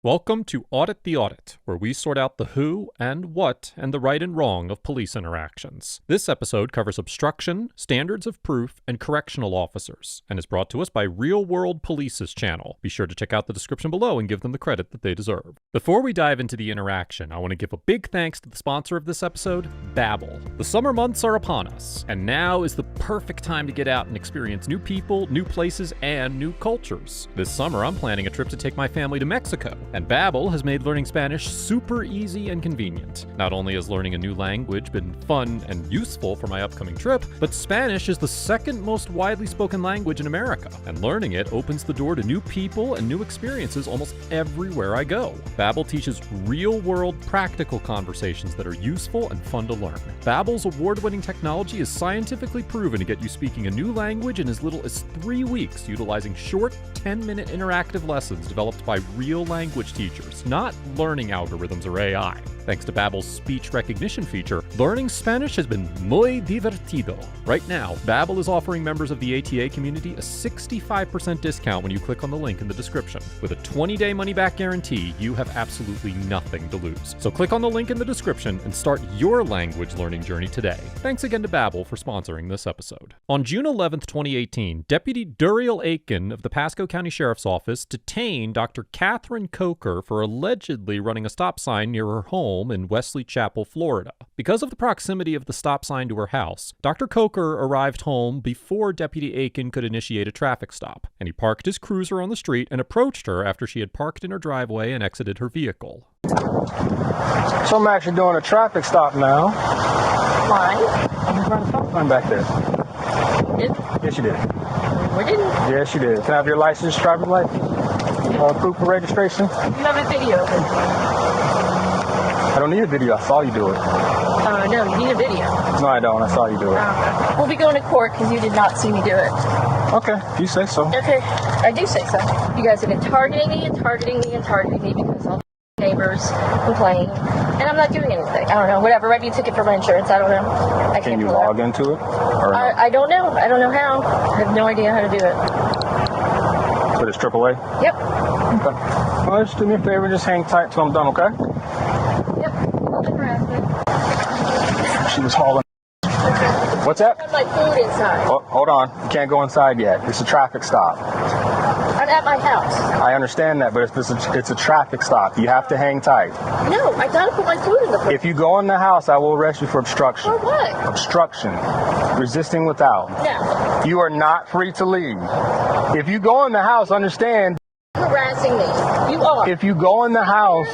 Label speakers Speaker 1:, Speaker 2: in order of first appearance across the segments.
Speaker 1: Welcome to Audit the Audit, where we sort out the who and what and the right and wrong of police interactions. This episode covers obstruction, standards of proof, and correctional officers, and is brought to us by Real World Police's channel. Be sure to check out the description below and give them the credit that they deserve. Before we dive into the interaction, I want to give a big thanks to the sponsor of this episode, Babbel. The summer months are upon us, and now is the perfect time to get out and experience new people, new places, and new cultures. This summer, I'm planning a trip to take my family to Mexico, and Babbel has made learning Spanish super easy and convenient. Not only has learning a new language been fun and useful for my upcoming trip, but Spanish is the second most widely spoken language in America, and learning it opens the door to new people and new experiences almost everywhere I go. Babbel teaches real-world practical conversations that are useful and fun to learn. Babbel's award-winning technology is scientifically proven to get you speaking a new language in as little as 3 weeks, utilizing short 10-minute interactive lessons developed by real language teachers, not learning algorithms or AI. Thanks to Babbel's speech recognition feature, learning Spanish has been muy divertido. Right now, Babbel is offering members of the ATA community a 65% discount when you click on the link in the description. With a 20-day money-back guarantee, you have absolutely nothing to lose. So click on the link in the description and start your language learning journey today. Thanks again to Babbel for sponsoring this episode. On June 11th, 2018, Deputy Duriel Aiken of the Pasco County Sheriff's Office detained Dr. Catherine Coker for allegedly running a stop sign near her home in Wesley Chapel, Florida. Because of the proximity of the stop sign to her house, Dr. Coker arrived home before Deputy Aiken could initiate a traffic stop, and he parked his cruiser on the street and approached her after she had parked in her driveway and exited her vehicle.
Speaker 2: So I'm actually doing a traffic stop now.
Speaker 3: Why?
Speaker 2: I'm just running a stop sign back there.
Speaker 3: Did?
Speaker 2: Yes, you did.
Speaker 3: We didn't.
Speaker 2: Yes, you did. Can I have your license, driver's license? Proof of registration?
Speaker 3: You have a video of it.
Speaker 2: I don't need a video. I saw you do it.
Speaker 3: No, you need a video.
Speaker 2: No, I don't. I saw you do it.
Speaker 3: We'll be going to court because you did not see me do it.
Speaker 2: Okay, you say so.
Speaker 3: Okay, I do say so. You guys have been targeting me and targeting me and targeting me because all the neighbors complain, and I'm not doing anything. I don't know, whatever. Maybe you took it for my insurance. I don't know. I
Speaker 2: Can you log into it? Or no?
Speaker 3: I don't know. I don't know how. I have no idea how to do it.
Speaker 2: But it's AAA?
Speaker 3: Yep.
Speaker 2: Okay. Well, just do me a favor. Just hang tight till I'm done, okay?
Speaker 3: Yep. Harassment.
Speaker 2: She was hauling. What's that?
Speaker 3: I have my food inside.
Speaker 2: Oh, hold on. You can't go inside yet. It's a traffic stop.
Speaker 3: I'm at my house.
Speaker 2: I understand that, but it's a traffic stop. You have to hang tight.
Speaker 3: No, I gotta put my food in the fridge.
Speaker 2: If you go in the house, I will arrest you for obstruction.
Speaker 3: For what?
Speaker 2: Obstruction. Resisting without.
Speaker 3: No.
Speaker 2: You are not free to leave. If you go in the house, understand.
Speaker 3: Harassing me. You are.
Speaker 2: If you go in the house,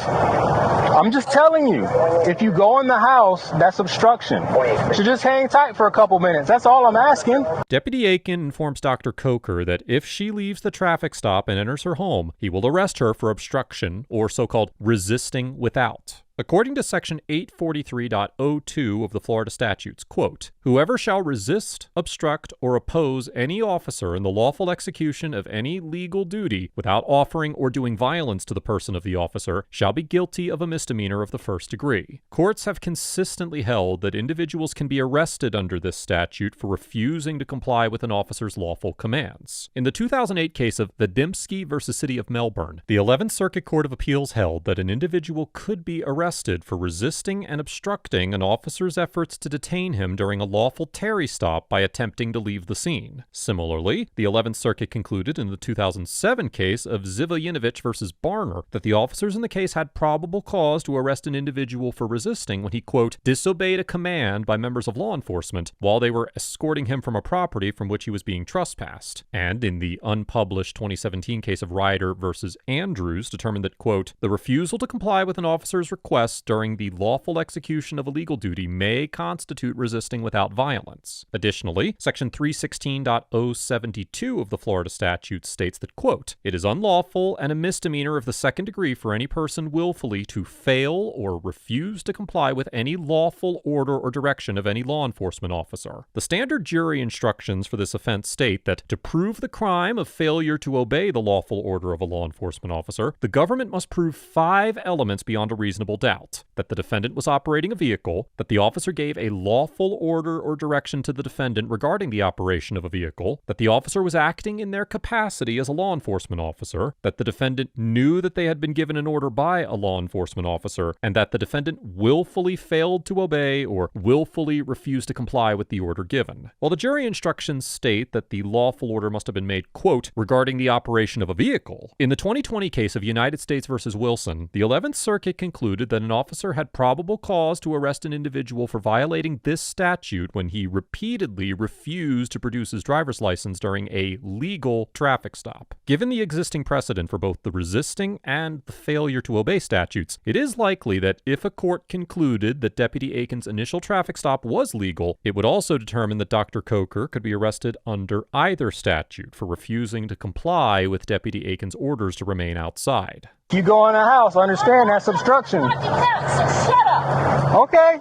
Speaker 2: I'm just telling you, if you go in the house, that's obstruction. So just hang tight for a couple minutes. That's all I'm asking.
Speaker 1: Deputy Aiken informs Dr. Coker that if she leaves the traffic stop and enters her home, he will arrest her for obstruction, or so-called resisting without. According to Section 843.02 of the Florida statutes, quote, "Whoever shall resist, obstruct, or oppose any officer in the lawful execution of any legal duty without offering or doing violence to the person of the officer shall be guilty of a misdemeanor of the first degree." Courts have consistently held that individuals can be arrested under this statute for refusing to comply with an officer's lawful commands. In the 2008 case of Vadimski v. City of Melbourne, the 11th Circuit Court of Appeals held that an individual could be arrested for resisting and obstructing an officer's efforts to detain him during a lawful Terry stop by attempting to leave the scene. Similarly, the 11th Circuit concluded in the 2007 case of Zivojinovic versus Barner that the officers in the case had probable cause to arrest an individual for resisting when he, quote, disobeyed a command by members of law enforcement while they were escorting him from a property from which he was being trespassed. And in the unpublished 2017 case of Ryder versus Andrews determined that, quote, the refusal to comply with an officer's request during the lawful execution of a legal duty may constitute resisting without violence. Additionally, Section 316.072 of the Florida statute states that, quote, it is unlawful and a misdemeanor of the second degree for any person willfully to fail or refuse to comply with any lawful order or direction of any law enforcement officer. The standard jury instructions for this offense state that to prove the crime of failure to obey the lawful order of a law enforcement officer, the government must prove 5 elements beyond a reasonable doubt, that the defendant was operating a vehicle, that the officer gave a lawful order or direction to the defendant regarding the operation of a vehicle, that the officer was acting in their capacity as a law enforcement officer, that the defendant knew that they had been given an order by a law enforcement officer, and that the defendant willfully failed to obey or willfully refused to comply with the order given. While the jury instructions state that the lawful order must have been made, quote, regarding the operation of a vehicle, in the 2020 case of United States versus Wilson, the 11th Circuit concluded that an officer had probable cause to arrest an individual for violating this statute when he repeatedly refused to produce his driver's license during a legal traffic stop. Given the existing precedent for both the resisting and the failure to obey statutes, it is likely that if a court concluded that Deputy Aiken's initial traffic stop was legal, it would also determine that Dr. Coker could be arrested under either statute for refusing to comply with Deputy Aiken's orders to remain outside.
Speaker 2: You go in the house, understand that's obstruction.
Speaker 3: Shut up.
Speaker 2: Okay.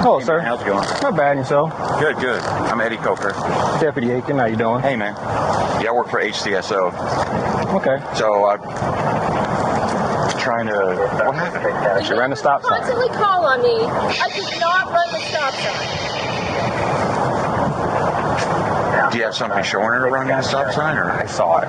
Speaker 2: Hello, sir.
Speaker 4: How's it going?
Speaker 2: Not bad, and yourself?
Speaker 4: Good, good. I'm Eddie Coker.
Speaker 2: Deputy Aiken, how you doing?
Speaker 4: Hey, man. Yeah, I work for HCSO.
Speaker 2: Okay.
Speaker 4: So I'm trying to... What happened?
Speaker 2: She ran the stop sign.
Speaker 3: Constantly call on me. I did not run the stop sign.
Speaker 4: Do you have something showing her running the stop sign, or?
Speaker 2: I saw it.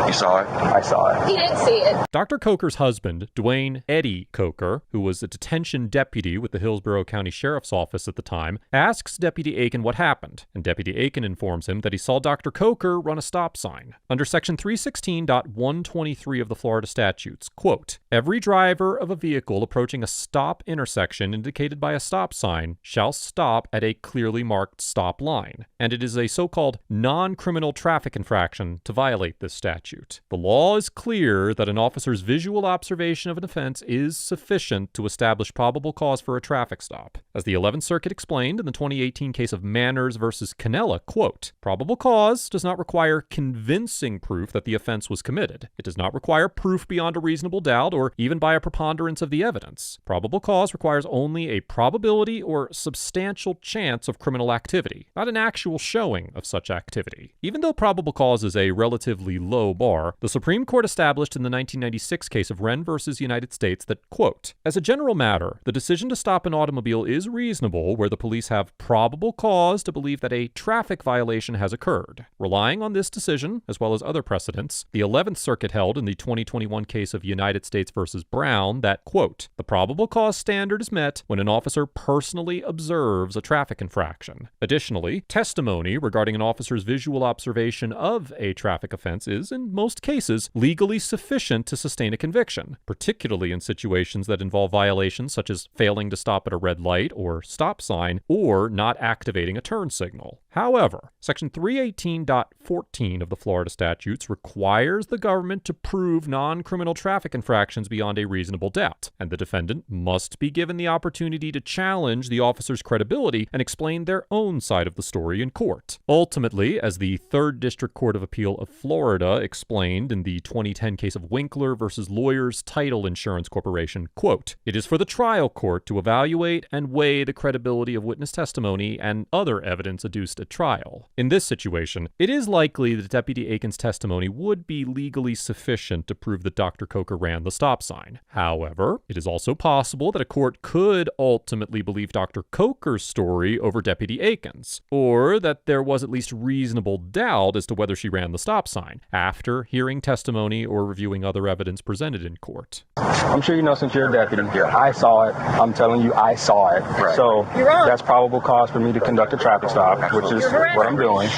Speaker 4: You saw it?
Speaker 2: I saw it.
Speaker 3: He didn't see it.
Speaker 1: Dr. Coker's husband, Dwayne Eddie Coker, who was a detention deputy with the Hillsborough County Sheriff's Office at the time, asks Deputy Aiken what happened, and Deputy Aiken informs him that he saw Dr. Coker run a stop sign. Under Section 316.123 of the Florida statutes, quote, every driver of a vehicle approaching a stop intersection indicated by a stop sign shall stop at a clearly marked stop line, and it is a so-called non-criminal traffic infraction to violate this statute. The law is clear that an officer's visual observation of an offense is sufficient to establish probable cause for a traffic stop. As the 11th Circuit explained in the 2018 case of Manners versus Cannella, quote, probable cause does not require convincing proof that the offense was committed. It does not require proof beyond a reasonable doubt or even by a preponderance of the evidence. Probable cause requires only a probability or substantial chance of criminal activity, not an actual showing of such activity. Even though probable cause is a relatively low bar, the Supreme Court established in the 1996 case of Wren versus United States that, quote, as a general matter, the decision to stop an automobile is reasonable where the police have probable cause to believe that a traffic violation has occurred. Relying on this decision, as well as other precedents, the 11th Circuit held in the 2021 case of United States versus Brown that, quote, the probable cause standard is met when an officer personally observes a traffic infraction. Additionally, testimony regarding an officer's visual observation of a traffic offense is, in most cases, legally sufficient to sustain a conviction, particularly in situations that involve violations such as failing to stop at a red light or stop sign or not activating a turn signal. However, Section 318.14 of the Florida statutes requires the government to prove non-criminal traffic infractions beyond a reasonable doubt, and the defendant must be given the opportunity to challenge the officer's credibility and explain their own side of the story in court. Ultimately, as the 3rd District Court of Appeal of Florida explained in the 2010 case of Winkler versus Lawyers Title Insurance Corporation, quote, it is for the trial court to evaluate and weigh the credibility of witness testimony and other evidence adduced at trial. In this situation, it is likely that Deputy Aiken's testimony would be legally sufficient to prove that Dr. Coker ran the stop sign. However, it is also possible that a court could ultimately believe Dr. Coker's story over Deputy Aiken's, or that there was at least reasonable doubt as to whether she ran the stop sign after hearing testimony or reviewing other evidence presented in court.
Speaker 2: I'm sure you know since you're a deputy. I saw it. I'm telling you, I saw it.
Speaker 4: Right.
Speaker 2: So
Speaker 3: You're wrong.
Speaker 2: that's probable cause for me to conduct a traffic stop, which is what I'm doing.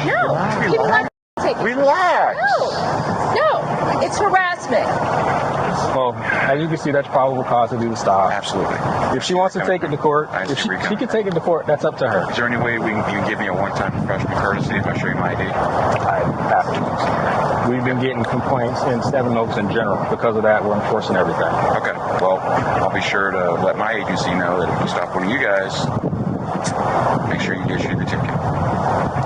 Speaker 3: No. Give me my ticket.
Speaker 4: Relax.
Speaker 3: No. It's harassment.
Speaker 2: Well, as you can see, that's probable cause to do the stop.
Speaker 4: Absolutely.
Speaker 2: If she wants to take it to court, if she can take it to court, that's up to her.
Speaker 4: Is there any way you can give me a one-time professional courtesy if I show you my ID?
Speaker 2: I have to. We've been getting complaints in Seven Oaks in general. Because of that, we're enforcing everything.
Speaker 4: Okay. Well, I'll be sure to let my agency know that if we stop one of you guys, make sure you issue the ticket.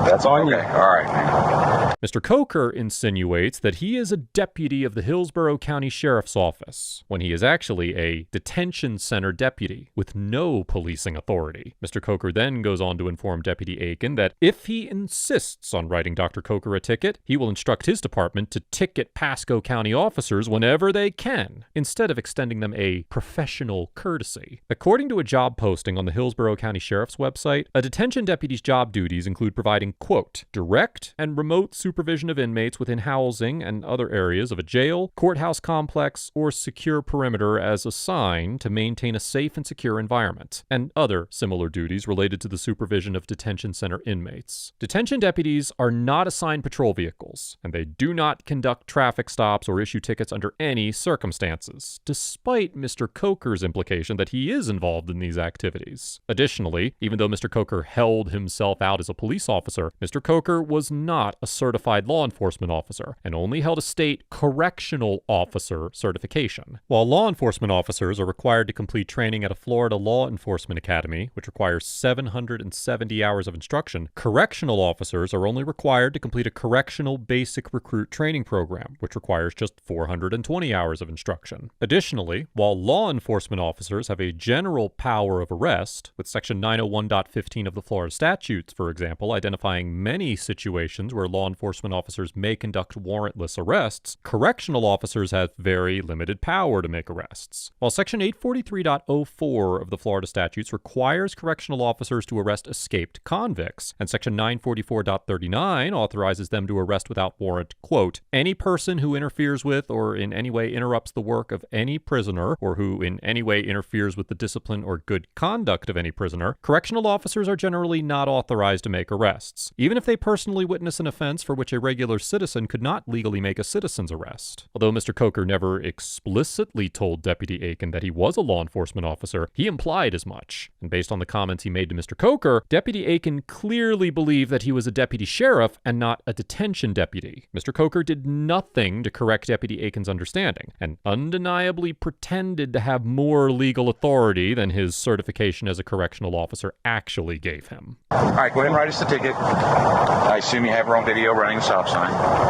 Speaker 2: That's on you.
Speaker 4: Okay, all right.
Speaker 1: Mr. Coker insinuates that he is a deputy of the Hillsborough County Sheriff's Office, when he is actually a detention center deputy with no policing authority. Mr. Coker then goes on to inform Deputy Aiken that if he insists on writing Dr. Coker a ticket, he will instruct his department to ticket Pasco County officers whenever they can, instead of extending them a professional courtesy. According to a job posting on the Hillsborough County Sheriff's website, a detention deputy's job duties include providing, quote, direct and remote supervision of inmates within housing and other areas of a jail, courthouse complex, or secure perimeter as assigned to maintain a safe and secure environment, and other similar duties related to the supervision of detention center inmates. Detention deputies are not assigned patrol vehicles, and they do not conduct traffic stops or issue tickets under any circumstances, despite Mr. Coker's implication that he is involved in these activities. Additionally, even though Mr. Coker held himself out as a police officer, Mr. Coker was not a certified law enforcement officer and only held a state correctional officer certification. While law enforcement officers are required to complete training at a Florida law enforcement academy, which requires 770 hours of instruction, correctional officers are only required to complete a correctional basic recruit training program, which requires just 420 hours of instruction. Additionally, while law enforcement officers have a general power of arrest, with Section 901.15 of the Florida statutes, for example, identifying many situations where law enforcement officers may conduct warrantless arrests, correctional officers have very limited power to make arrests. While Section 843.04 of the Florida statutes requires correctional officers to arrest escaped convicts, and Section 944.39 authorizes them to arrest without warrant, quote, any person who interferes with or in any way interrupts the work of any prisoner, or who in any way interferes with the discipline or good conduct of any prisoner, correctional officers are generally not authorized to make arrests, even if they personally witness an offense for which a regular citizen could not legally make a citizen's arrest. Although Mr. Coker never explicitly told Deputy Aiken that he was a law enforcement officer, he implied as much. And based on the comments he made to Mr. Coker, Deputy Aiken clearly believed that he was a deputy sheriff and not a detention deputy. Mr. Coker did nothing to correct Deputy Aiken's understanding, and undeniably pretended to have more legal authority than his certification as a correctional officer actually gave him.
Speaker 4: All right, go ahead and write us the ticket. I assume you have her on video running a stop sign.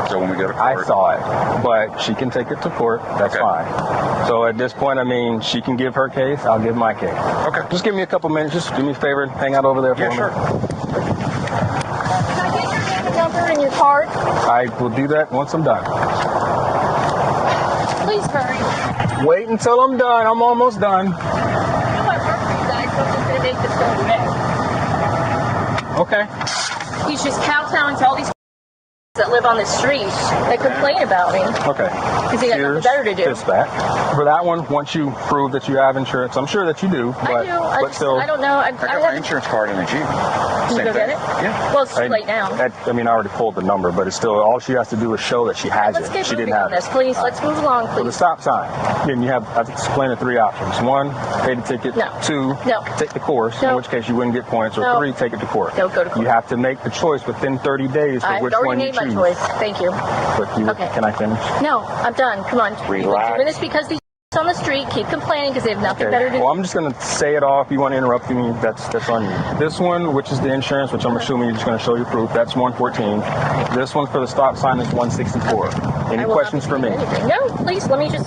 Speaker 4: So when we go to court.
Speaker 2: I saw it, but she can take it to court. That's
Speaker 4: Okay.
Speaker 2: fine. So at this point, I mean, she can give her case. I'll give my case.
Speaker 4: Okay.
Speaker 2: Just give me a couple minutes. Just do me a favor and hang out over there for
Speaker 4: Yeah,
Speaker 2: me.
Speaker 4: sure.
Speaker 3: Can I get your name and number and your card?
Speaker 2: I will do that once I'm done.
Speaker 3: Please hurry.
Speaker 2: Wait until I'm done. I'm almost done.
Speaker 3: I know I work for you guys, so I'm just going to make this go quick.
Speaker 2: Okay.
Speaker 3: He's just kowtowing to all these that live on the street that complain about me
Speaker 2: Okay.
Speaker 3: because he got nothing better to do.
Speaker 2: Dispatch. For that one, once you prove that you have insurance, I'm sure that you do. But,
Speaker 3: I do. I
Speaker 2: but
Speaker 3: just,
Speaker 2: still,
Speaker 3: I don't know.
Speaker 4: I got my
Speaker 3: haven't-
Speaker 4: insurance card in the Jeep.
Speaker 3: Can you
Speaker 4: Same
Speaker 3: go
Speaker 4: thing.
Speaker 3: get it?
Speaker 4: Yeah.
Speaker 3: Well, it's too late now.
Speaker 2: I mean, I already pulled the number, but it's still, all she has to do is show that she has
Speaker 3: Let's
Speaker 2: it.
Speaker 3: get
Speaker 2: She
Speaker 3: moving
Speaker 2: didn't
Speaker 3: on
Speaker 2: have
Speaker 3: this,
Speaker 2: it.
Speaker 3: please. Let's move along,
Speaker 2: For the
Speaker 3: please.
Speaker 2: stop sign, then you have, I've explained the three options. One, pay the ticket.
Speaker 3: No.
Speaker 2: Two,
Speaker 3: No.
Speaker 2: take the course,
Speaker 3: No.
Speaker 2: in which case you wouldn't get points. Or
Speaker 3: No.
Speaker 2: three, take it to court.
Speaker 3: No, go to court.
Speaker 2: You have to make the choice within 30 days for
Speaker 3: I've
Speaker 2: which
Speaker 3: already
Speaker 2: one you
Speaker 3: made my
Speaker 2: choose.
Speaker 3: choice. Thank you.
Speaker 2: But you,
Speaker 3: Okay.
Speaker 2: can I finish?
Speaker 3: No, I'm done. Come on. You've been
Speaker 4: Relax.
Speaker 3: doing this because these on the street keep complaining because they have nothing better to do.
Speaker 2: Well, I'm just going to say it off. You want to interrupt me, that's on you. This one, which is the insurance, which I'm assuming you're just going to show your proof, that's 114. This one for the stop sign is 164. Any
Speaker 3: I will
Speaker 2: questions
Speaker 3: not
Speaker 2: for
Speaker 3: do
Speaker 2: me?
Speaker 3: anything. No, please, let me go.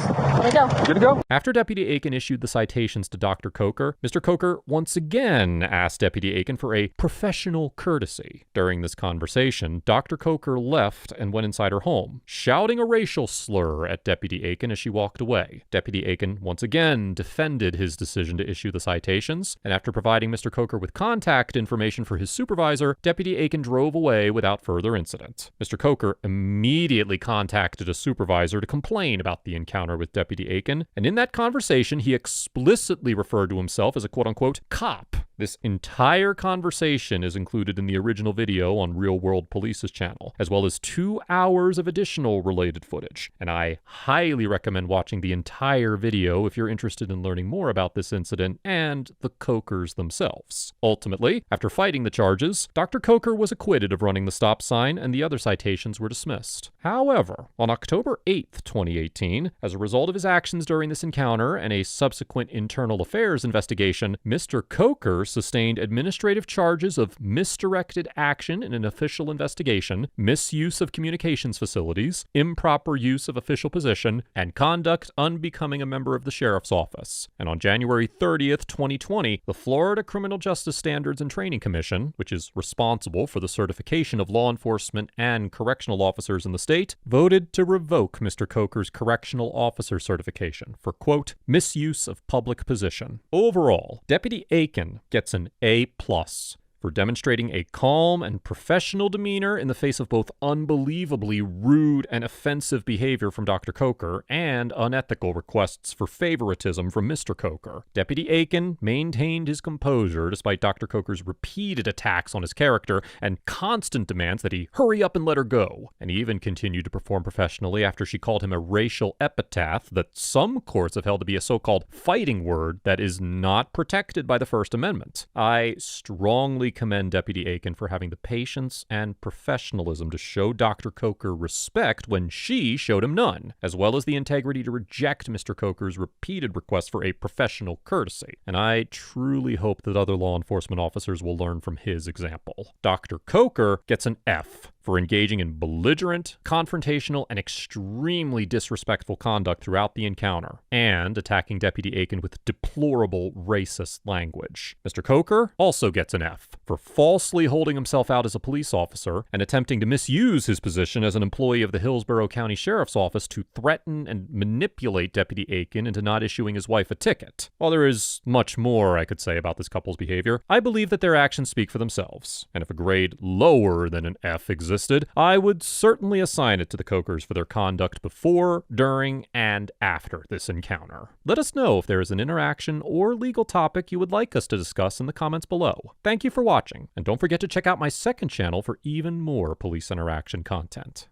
Speaker 2: Good to go?
Speaker 1: After Deputy Aiken issued the citations to Dr. Coker, Mr. Coker once again asked Deputy Aiken for a professional courtesy. During this conversation, Dr. Coker left and went inside her home, shouting a racial slur at Deputy Aiken as she walked away. Deputy Aiken once again defended his decision to issue the citations, and after providing Mr. Coker with contact information for his supervisor, Deputy Aiken drove away without further incident. Mr. Coker immediately contacted a supervisor to complain about the encounter with Deputy Aiken, and in that conversation, he explicitly referred to himself as a quote-unquote cop. This entire conversation is included in the original video on Real World Police's channel, as well as 2 hours of additional related footage, and I highly recommend watching the entire video if you're interested in learning more about this incident and the Cokers themselves. Ultimately, after fighting the charges, Dr. Coker was acquitted of running the stop sign and the other citations were dismissed. However, on October 8th, 2018, as a result of his actions during this encounter and a subsequent internal affairs investigation, Mr. Coker Coker sustained administrative charges of misdirected action in an official investigation, misuse of communications facilities, improper use of official position, and conduct unbecoming a member of the sheriff's office. And on January 30th, 2020, the Florida Criminal Justice Standards and Training Commission, which is responsible for the certification of law enforcement and correctional officers in the state, voted to revoke Mr. Coker's correctional officer certification for, quote, misuse of public position. Overall, Deputy Aiken gets an A+ for demonstrating a calm and professional demeanor in the face of both unbelievably rude and offensive behavior from Dr. Coker and unethical requests for favoritism from Mr. Coker. Deputy Aiken maintained his composure despite Dr. Coker's repeated attacks on his character and constant demands that he hurry up and let her go. And he even continued to perform professionally after she called him a racial epithet that some courts have held to be a so-called fighting word that is not protected by the First Amendment. I strongly commend Deputy Aiken for having the patience and professionalism to show Dr. Coker respect when she showed him none, as well as the integrity to reject Mr. Coker's repeated requests for a professional courtesy. And I truly hope that other law enforcement officers will learn from his example. Dr. Coker gets an F for engaging in belligerent, confrontational, and extremely disrespectful conduct throughout the encounter, and attacking Deputy Aiken with deplorable racist language. Mr. Coker also gets an F for falsely holding himself out as a police officer and attempting to misuse his position as an employee of the Hillsborough County Sheriff's Office to threaten and manipulate Deputy Aiken into not issuing his wife a ticket. While there is much more I could say about this couple's behavior, I believe that their actions speak for themselves, and if a grade lower than an F existed, I would certainly assign it to the Cokers for their conduct before, during, and after this encounter. Let us know if there is an interaction or legal topic you would like us to discuss in the comments below. Thank you for watching, and don't forget to check out my second channel for even more police interaction content.